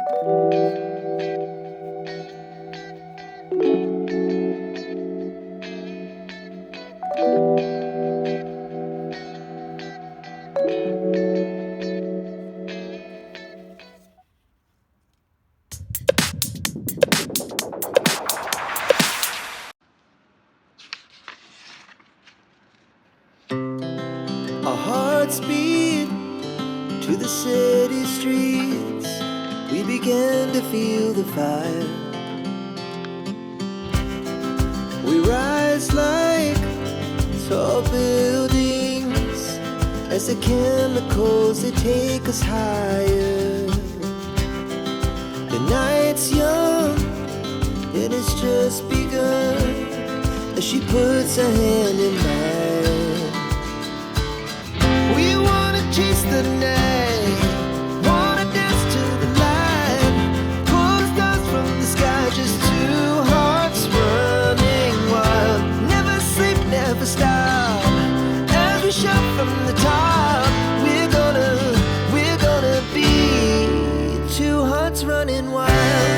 Our hearts beat to the city streets. We began to feel the fire. We rise like tall buildings as the chemicals, they take us higher. The night's young and it's just begun as she puts her hand in mine. We wanna chase the night, wanna dance to the light, pull the stars from the sky, just two hearts running wild. Never sleep, never stop, as we shout from the top. We're gonna be two hearts running wild.